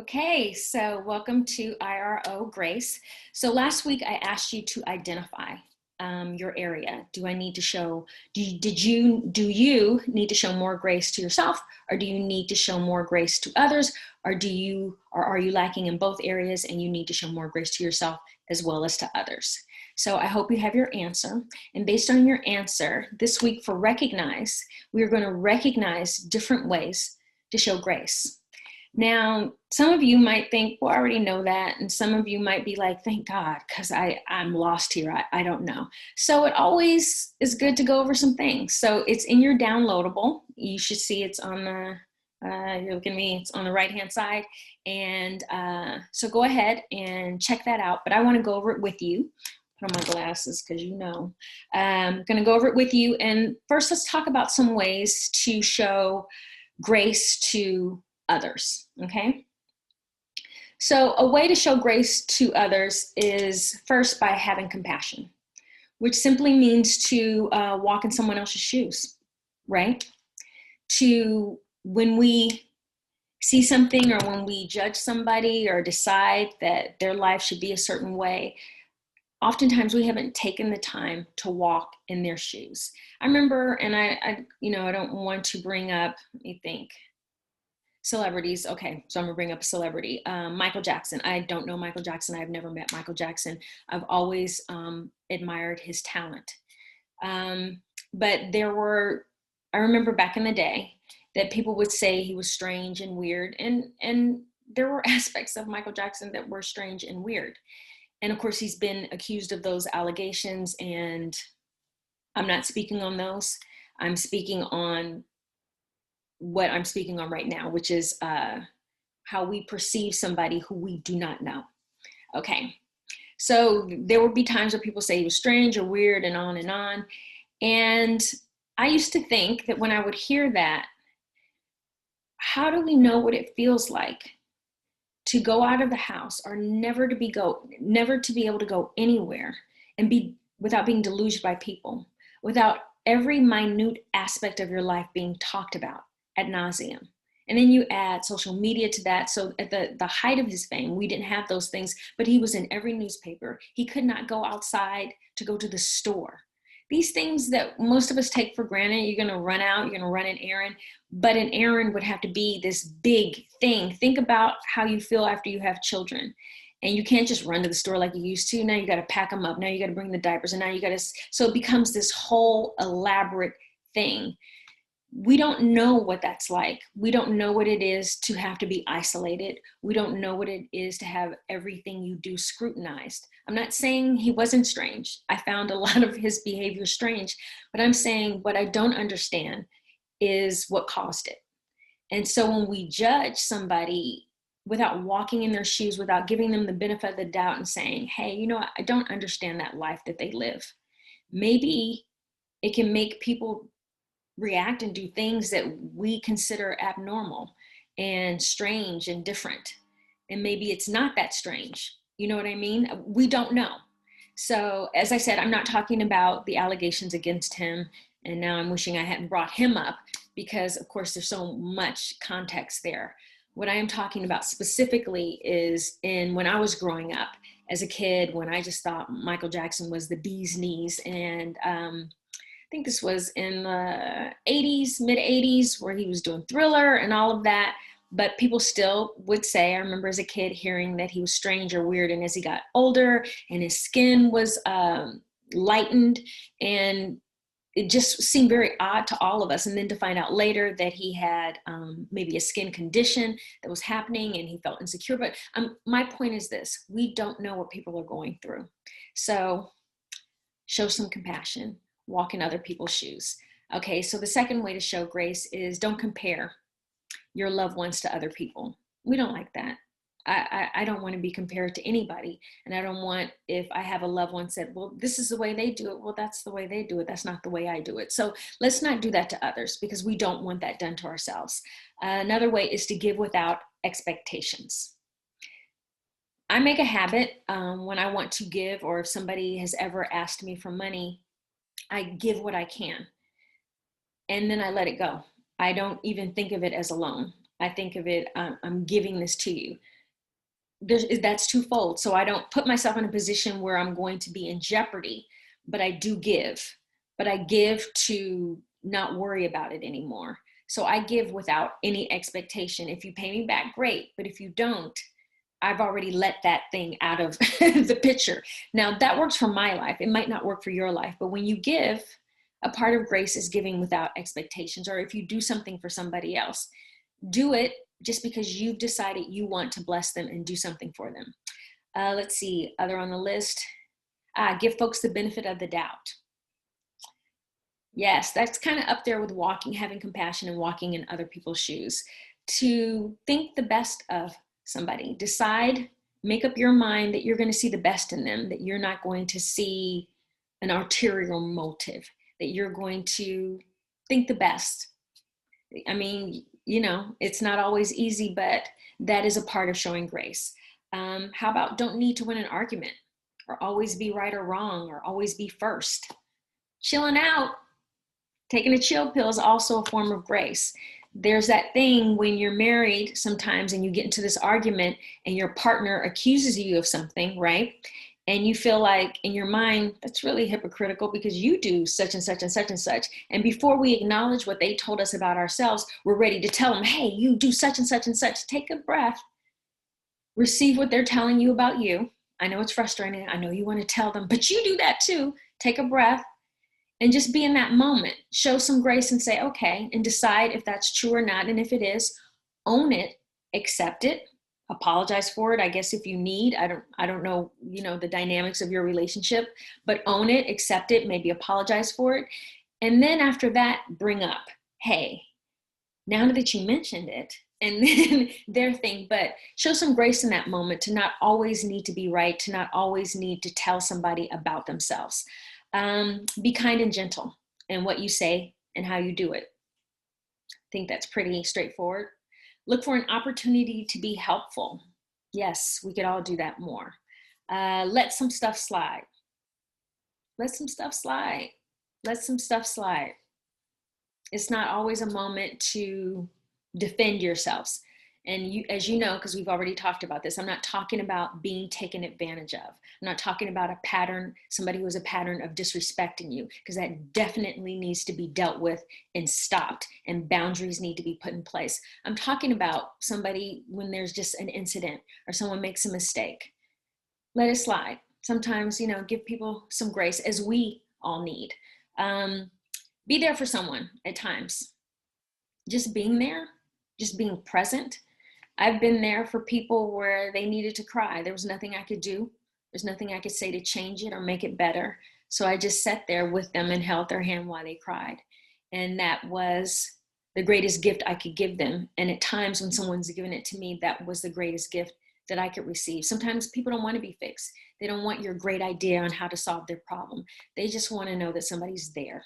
Okay, so welcome to IRO Grace. So last week I asked you to identify your area. Do I need to show, do you need to show more grace to yourself, or do you need to show more grace to others, or are you lacking in both areas and you need to show more grace to yourself as well as to others? So I hope you have your answer. And based on your answer, this week for Recognize, we are going to recognize different ways to show grace. Now, some of you might think, well, I already know that. And some of you might be like, thank God, because I'm lost here. I don't know. So it always is good to go over some things. So it's in your downloadable. You should see it's on the, you're looking at me, it's on the right-hand side. And so go ahead and check that out. But I want to go over it with you. Put on my glasses because I'm going to go over it with you. And first, let's talk about some ways to show grace to others, okay? So a way to show grace to others is first by having compassion, which simply means to walk in someone else's shoes, right? When we see something or when we judge somebody or decide that their life should be a certain way, oftentimes we haven't taken the time to walk in their shoes. I remember, and I don't want to bring up, let me think, celebrities. Okay, so I'm gonna bring up a celebrity. Michael Jackson. I don't know Michael Jackson. I've never met Michael Jackson. I've always admired his talent. But I remember back in the day that people would say he was strange and weird. And there were aspects of Michael Jackson that were strange and weird. And of course, he's been accused of those allegations, and I'm not speaking on those. I'm speaking on what I'm speaking on right now, which is how we perceive somebody who we do not know. Okay, so there would be times where people say he was strange or weird and on and on. And I used to think that when I would hear that, how do we know what it feels like to go out of the house or never to be able to go anywhere and be without being deluged by people, without every minute aspect of your life being talked about ad nauseum. And then you add social media to that. So at the height of his fame, we didn't have those things, but he was in every newspaper. He could not go outside to go to the store. These things that most of us take for granted, you're going to run out, you're going to run an errand, but an errand would have to be this big thing. Think about how you feel after you have children. And you can't just run to the store like you used to. Now you got to pack them up. Now you got to bring the diapers. And now you got to, so it becomes this whole elaborate thing. We don't know what that's like. We don't know what it is to have to be isolated. We don't know what it is to have everything you do scrutinized. I'm not saying he wasn't strange. I found a lot of his behavior strange, but I'm saying what I don't understand is what caused it. And so when we judge somebody without walking in their shoes, without giving them the benefit of the doubt and saying, hey, I don't understand that life that they live. Maybe it can make people react and do things that we consider abnormal and strange and different. And maybe it's not that strange. You know what I mean? We don't know. So as I said, I'm not talking about the allegations against him. And now I'm wishing I hadn't brought him up because of course there's so much context there. What I am talking about specifically is when I was growing up as a kid, when I just thought Michael Jackson was the bee's knees. And I think this was in the 80s, mid 80s, where he was doing Thriller and all of that. But people still would say, I remember as a kid hearing that he was strange or weird. And as he got older and his skin was lightened, and it just seemed very odd to all of us. And then to find out later that he had maybe a skin condition that was happening and he felt insecure. But my point is this, we don't know what people are going through. So show some compassion. Walk in other people's shoes. Okay, so the second way to show grace is don't compare your loved ones to other people. We don't like that. I don't want to be compared to anybody. And I don't want, if I have a loved one said, well, this is the way they do it. Well, that's the way they do it. That's not the way I do it. So let's not do that to others because we don't want that done to ourselves. Another way is to give without expectations. I make a habit when I want to give, or if somebody has ever asked me for money, I give what I can, and then I let it go. I don't even think of it as a loan. I think of it, I'm giving this to you. That's twofold. So I don't put myself in a position where I'm going to be in jeopardy, but I do give. But I give to not worry about it anymore. So I give without any expectation. If you pay me back, great. But if you don't, I've already let that thing out of the picture. Now that works for my life. It might not work for your life, but when you give, a part of grace is giving without expectations. Or if you do something for somebody else, do it just because you've decided you want to bless them and do something for them. Let's see, other on the list. Give folks the benefit of the doubt. Yes, that's kind of up there with walking, having compassion and walking in other people's shoes. To think the best of somebody, decide, make up your mind that you're going to see the best in them, that you're not going to see an ulterior motive, that you're going to think the best. I mean, it's not always easy, but that is a part of showing grace. How about don't need to win an argument or always be right or wrong or always be first? Chilling out, taking a chill pill is also a form of grace. There's that thing when you're married sometimes and you get into this argument and your partner accuses you of something, right? And you feel like in your mind, that's really hypocritical because you do such and such and such and such. And before we acknowledge what they told us about ourselves, we're ready to tell them, hey, you do such and such and such. Take a breath, receive what they're telling you about you. I know it's frustrating. I know you want to tell them, but you do that too. Take a breath and just be in that moment. Show some grace and say, okay, and decide if that's true or not. And if it is, own it, accept it, apologize for it, I guess, if you need. I don't know, the dynamics of your relationship, but own it, accept it, maybe apologize for it. And then after that, bring up, hey, now that you mentioned it, and then their thing, but show some grace in that moment to not always need to be right, to not always need to tell somebody about themselves. Be kind and gentle in what you say and how you do it. I think that's pretty straightforward. Look for an opportunity to be helpful. Yes, we could all do that more. Let some stuff slide. Let some stuff slide. Let some stuff slide. It's not always a moment to defend yourselves. And you, as you know, because we've already talked about this, I'm not talking about being taken advantage of. I'm not talking about a pattern, somebody who has a pattern of disrespecting you, because that definitely needs to be dealt with and stopped, and boundaries need to be put in place. I'm talking about somebody when there's just an incident or someone makes a mistake. Let it slide. Sometimes, give people some grace, as we all need. Be there for someone at times. Just being there, just being present. I've been there for people where they needed to cry. There was nothing I could do. There's nothing I could say to change it or make it better. So I just sat there with them and held their hand while they cried. And that was the greatest gift I could give them. And at times when someone's given it to me, that was the greatest gift that I could receive. Sometimes people don't want to be fixed. They don't want your great idea on how to solve their problem. They just want to know that somebody's there.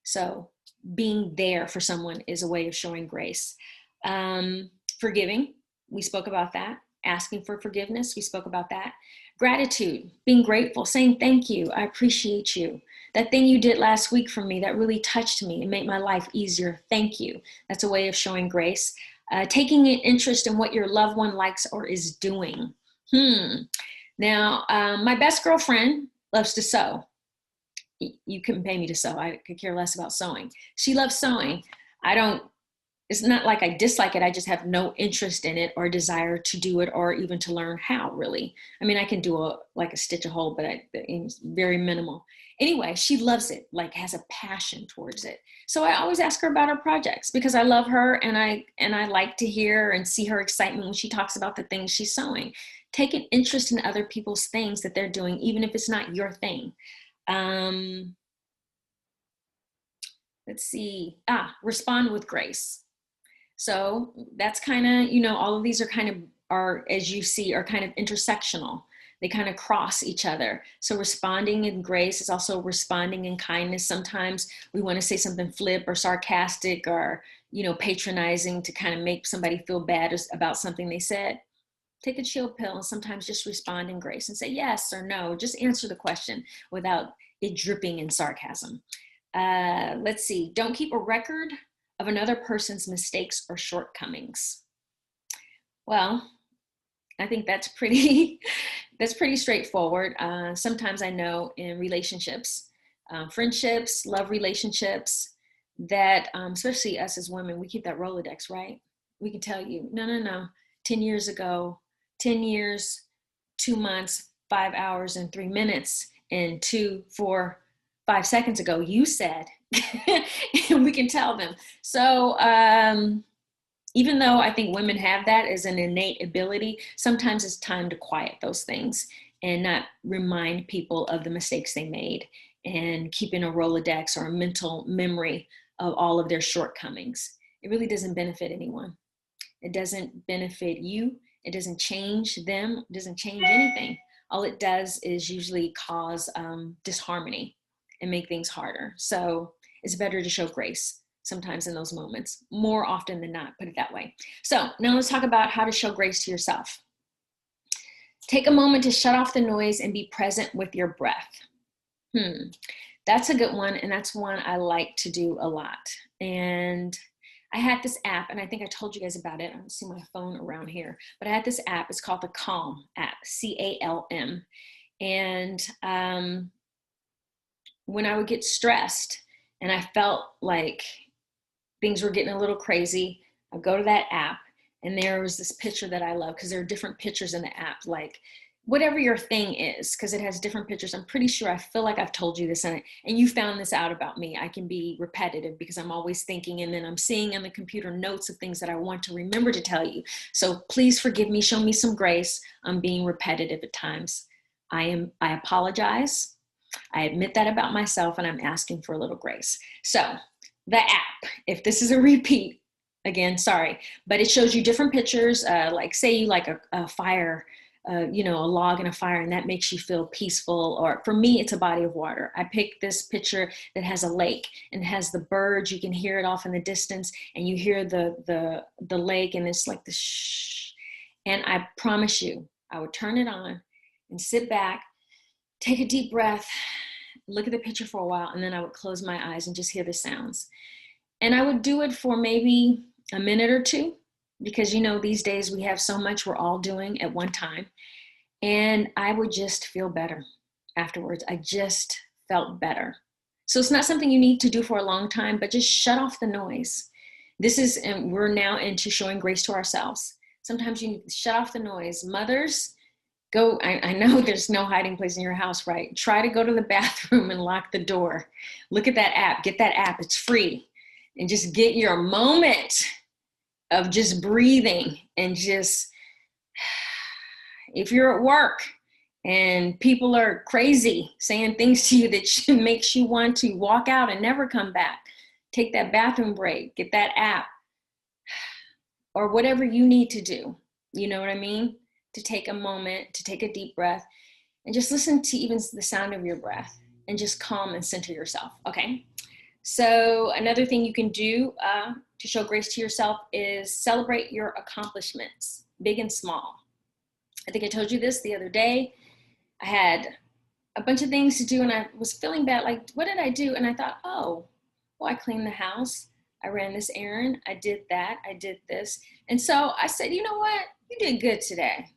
So being there for someone is a way of showing grace. Forgiving, we spoke about that. Asking for forgiveness, we spoke about that. Gratitude, being grateful, saying thank you, I appreciate you. That thing you did last week for me, that really touched me and made my life easier, thank you. That's a way of showing grace. Taking an interest in what your loved one likes or is doing. Now, my best girlfriend loves to sew. You couldn't pay me to sew. I could care less about sewing. She loves sewing. It's not like I dislike it. I just have no interest in it or desire to do it or even to learn how, really. I mean, I can do a stitch a hole, but it's very minimal. Anyway, she loves it, like has a passion towards it. So I always ask her about her projects because I love her and I like to hear and see her excitement when she talks about the things she's sewing. Take an interest in other people's things that they're doing, even if it's not your thing. Let's see. Respond with grace. So that's kind of, all of these are, as you see, are kind of intersectional. They kind of cross each other. So responding in grace is also responding in kindness. Sometimes we want to say something flip or sarcastic or, patronizing to kind of make somebody feel bad about something they said. Take a chill pill and sometimes just respond in grace and say yes or no. Just answer the question without it dripping in sarcasm. Let's see. Don't keep a record of another person's mistakes or shortcomings? Well, I think that's pretty that's pretty straightforward. Sometimes I know in relationships, friendships, love relationships, that especially us as women, we keep that Rolodex, right? We can tell you, no, 10 years ago, 10 years, 2 months, 5 hours, and 3 minutes, and 2, 4, 5 seconds ago, you said, and we can tell them. So, even though I think women have that as an innate ability, sometimes it's time to quiet those things and not remind people of the mistakes they made and keeping a Rolodex or a mental memory of all of their shortcomings. It really doesn't benefit anyone. It doesn't benefit you. It doesn't change them. It doesn't change anything. All it does is usually cause disharmony and make things harder. So it's better to show grace sometimes in those moments, more often than not, put it that way. So now let's talk about how to show grace to yourself. Take a moment to shut off the noise and be present with your breath. That's a good one, and that's one I like to do a lot. And I had this app, and I think I told you guys about it. I don't see my phone around here, but I had this app. It's called the Calm app, CALM. And when I would get stressed and I felt like things were getting a little crazy, I'd go to that app, and there was this picture that I love, because there are different pictures in the app, like whatever your thing is, because it has different pictures. I'm pretty sure, I feel like I've told you this, and you found this out about me. I can be repetitive because I'm always thinking, and then I'm seeing on the computer notes of things that I want to remember to tell you. So please forgive me, show me some grace. I'm being repetitive at times. I apologize. I admit that about myself, and I'm asking for a little grace. So the app, if this is a repeat, again, sorry, but it shows you different pictures, like say you like a fire, a log in a fire, and that makes you feel peaceful. Or for me, it's a body of water. I picked this picture that has a lake and has the birds. You can hear it off in the distance, and you hear the lake, and it's like the shh. And I promise you, I would turn it on and sit back, take a deep breath, look at the picture for a while, and then I would close my eyes and just hear the sounds. And I would do it for maybe a minute or two, because these days we have so much we're all doing at one time. And I would just feel better afterwards. I just felt better. So it's not something you need to do for a long time, but just shut off the noise. And we're now into showing grace to ourselves. Sometimes you need to shut off the noise. Mothers, go, I know there's no hiding place in your house, right? Try to go to the bathroom and lock the door. Look at that app, get that app, it's free. And just get your moment of just breathing, and just, if you're at work and people are crazy saying things to you that makes you want to walk out and never come back, take that bathroom break, get that app, or whatever you need to do. You know what I mean? To take a moment, to take a deep breath, and just listen to even the sound of your breath, and just calm and center yourself, okay? So another thing you can do to show grace to yourself is celebrate your accomplishments, big and small. I think I told you this the other day. I had a bunch of things to do, and I was feeling bad, like, what did I do? And I thought, well, I cleaned the house. I ran this errand. I did that. I did this. And so I said, you know what? You did good today.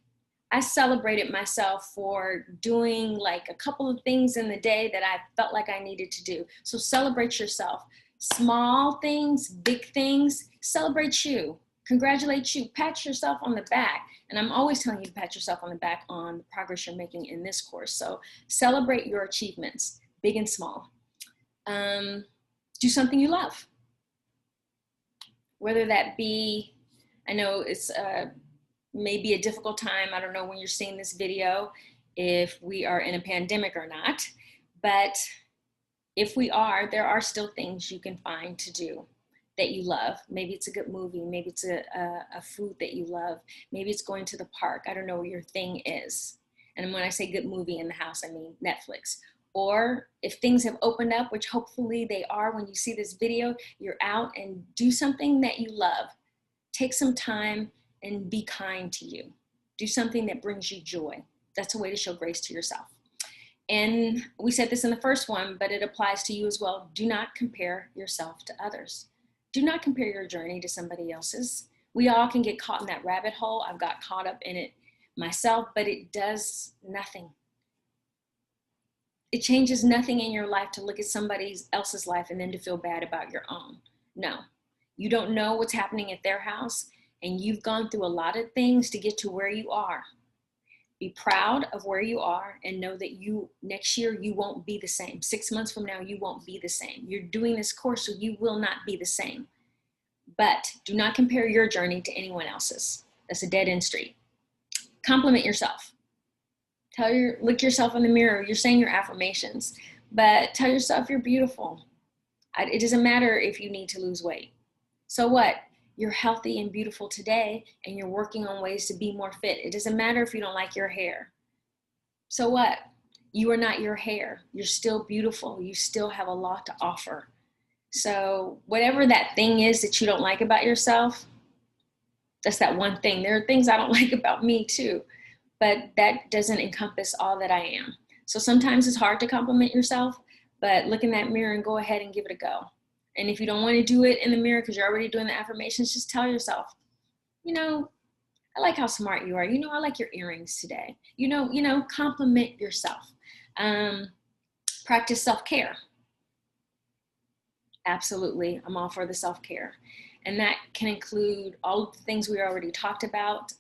I celebrated myself for doing like a couple of things in the day that I felt like I needed to do. So celebrate yourself. Small things, big things, celebrate you. Congratulate you. Pat yourself on the back. And I'm always telling you to pat yourself on the back on the progress you're making in this course. So celebrate your achievements, big and small. Do something you love. Whether that be, I know it's maybe a difficult time. I don't know when you're seeing this video, if we are in a pandemic or not, but if we are, there are still things you can find to do that you love. Maybe it's a good movie. Maybe it's a food that you love. Maybe it's going to the park. I don't know what your thing is. And when I say good movie in the house, I mean Netflix. Or if things have opened up, which hopefully they are when you see this video, you're out and do something that you love. Take some time and be kind to you. Do something that brings you joy. That's a way to show grace to yourself. And we said this in the first one, but it applies to you as well. Do not compare yourself to others. Do not compare your journey to somebody else's. We all can get caught in that rabbit hole. I've got caught up in it myself, but it does nothing. It changes nothing in your life to look at somebody else's life and then to feel bad about your own. No, you don't know what's happening at their house, and you've gone through a lot of things to get to where you are. Be proud of where you are and know that next year you won't be the same. 6 months from now, you won't be the same. You're doing this course, so you will not be the same. But do not compare your journey to anyone else's. That's a dead end street. Compliment yourself. Look yourself in the mirror. You're saying your affirmations, but tell yourself you're beautiful. It doesn't matter if you need to lose weight. So what? You're healthy and beautiful today, and you're working on ways to be more fit. It doesn't matter if you don't like your hair. So what? You are not your hair. You're still beautiful. You still have a lot to offer. So whatever that thing is that you don't like about yourself, that's that one thing. There are things I don't like about me too, but that doesn't encompass all that I am. So sometimes it's hard to compliment yourself, but look in that mirror and go ahead and give it a go. And if you don't want to do it in the mirror because you're already doing the affirmations, just tell yourself, I like how smart you are. I like your earrings today. Compliment yourself. Practice self-care. Absolutely. I'm all for the self-care. And that can include all of the things we already talked about.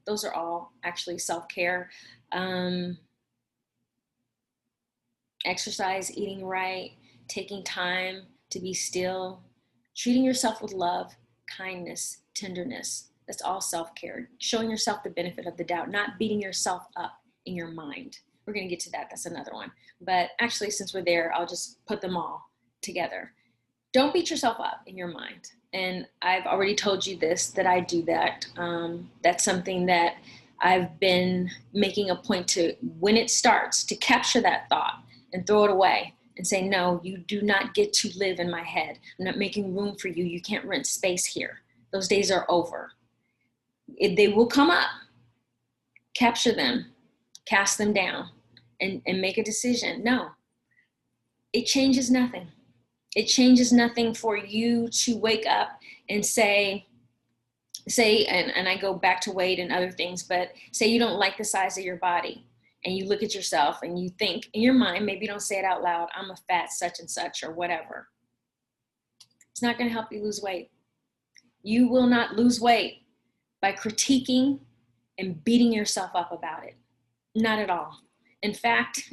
Those are all actually self-care. Exercise, eating right, taking time to be still, treating yourself with love, kindness, tenderness. That's all self-care. Showing yourself the benefit of the doubt, not beating yourself up in your mind. We're going to get to that. That's another one. But actually, since we're there, I'll just put them all together. Don't beat yourself up in your mind. And I've already told you this, that I do that. That's something that I've been making a point to, when it starts, to capture that thought and throw it away and say, no, you do not get to live in my head. I'm not making room for you. You can't rent space here. Those days are over. They will come up. Capture them, cast them down, and make a decision. No, it changes nothing. It changes nothing for you to wake up and say, and I go back to weight and other things, but say you don't like the size of your body, and you look at yourself and you think in your mind, maybe you don't say it out loud, I'm a fat such and such or whatever. It's not going to help you lose weight. You will not lose weight by critiquing and beating yourself up about it. Not at all. In fact,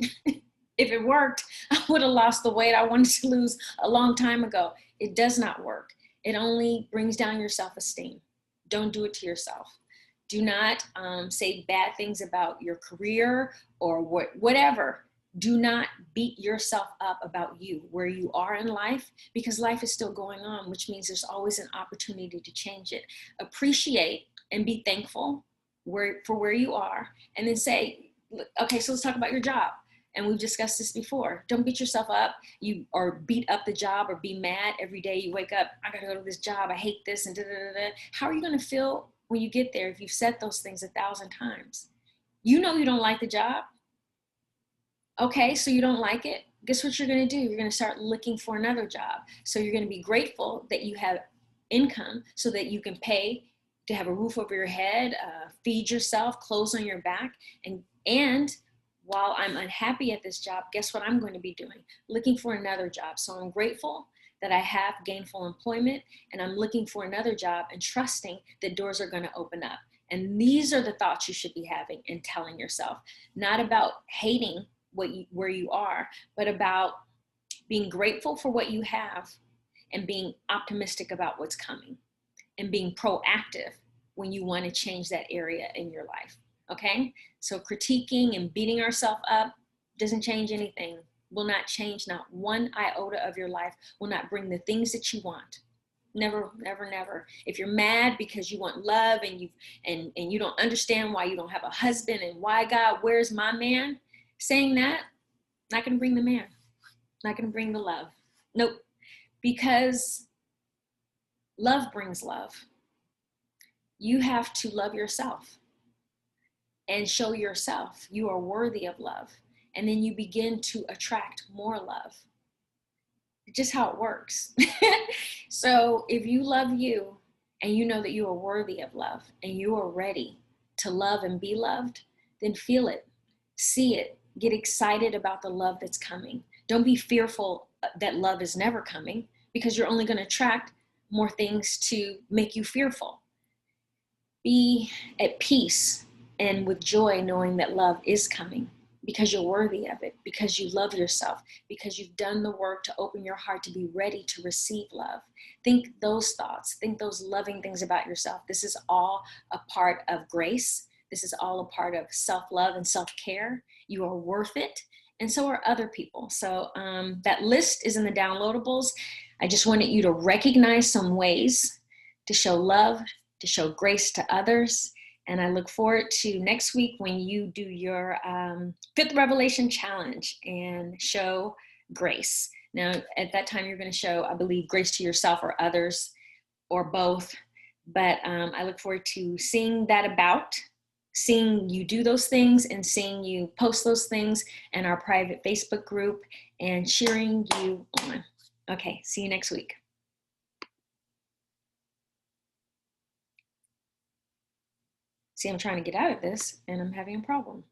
if it worked, I would have lost the weight I wanted to lose a long time ago. It does not work. It only brings down your self-esteem. Don't do it to yourself. Do not say bad things about your career or whatever. Do not beat yourself up about you, where you are in life, because life is still going on, which means there's always an opportunity to change it. Appreciate and be thankful for where you are, and then say, okay, so let's talk about your job. And we've discussed this before. Don't beat yourself up, or beat up the job, or be mad every day you wake up. I gotta go to this job. I hate this and da da da da. How are you gonna feel when you get there if you've said those things 1,000 times? You know you don't like the job. Okay, so you don't like it. Guess what you're gonna do? You're gonna start looking for another job. So you're gonna be grateful that you have income so that you can pay to have a roof over your head, feed yourself, clothes on your back, and while I'm unhappy at this job, guess what I'm going to be doing? Looking for another job. So I'm grateful that I have gainful employment, and I'm looking for another job and trusting that doors are going to open up. And these are the thoughts you should be having and telling yourself, not about hating where you are, but about being grateful for what you have and being optimistic about what's coming and being proactive when you want to change that area in your life. Okay, so critiquing and beating ourselves up doesn't change anything, will not change not one iota of your life, will not bring the things that you want. Never, never, never. If you're mad because you want love and you don't understand why you don't have a husband and why, God, where's my man? Saying that, not going to bring the man, not going to bring the love. Nope, because love brings love. You have to love yourself and show yourself you are worthy of love. And then you begin to attract more love. It's just how it works. So if you love you and you know that you are worthy of love and you are ready to love and be loved, then feel it, see it, get excited about the love that's coming. Don't be fearful that love is never coming, because you're only going to attract more things to make you fearful. Be at peace and with joy, knowing that love is coming, because you're worthy of it, because you love yourself, because you've done the work to open your heart to be ready to receive love. Think those thoughts, think those loving things about yourself. This is all a part of grace. This is all a part of self-love and self-care. You are worth it, and so are other people. So that list is in the downloadables. I just wanted you to recognize some ways to show love, to show grace to others. And I look forward to next week when you do your Fifth Revelation Challenge and show grace. Now, at that time, you're going to show, I believe, grace to yourself or others or both. But I look forward to seeing that seeing you do those things and seeing you post those things in our private Facebook group and cheering you on. Okay, see you next week. See, I'm trying to get out of this and I'm having a problem.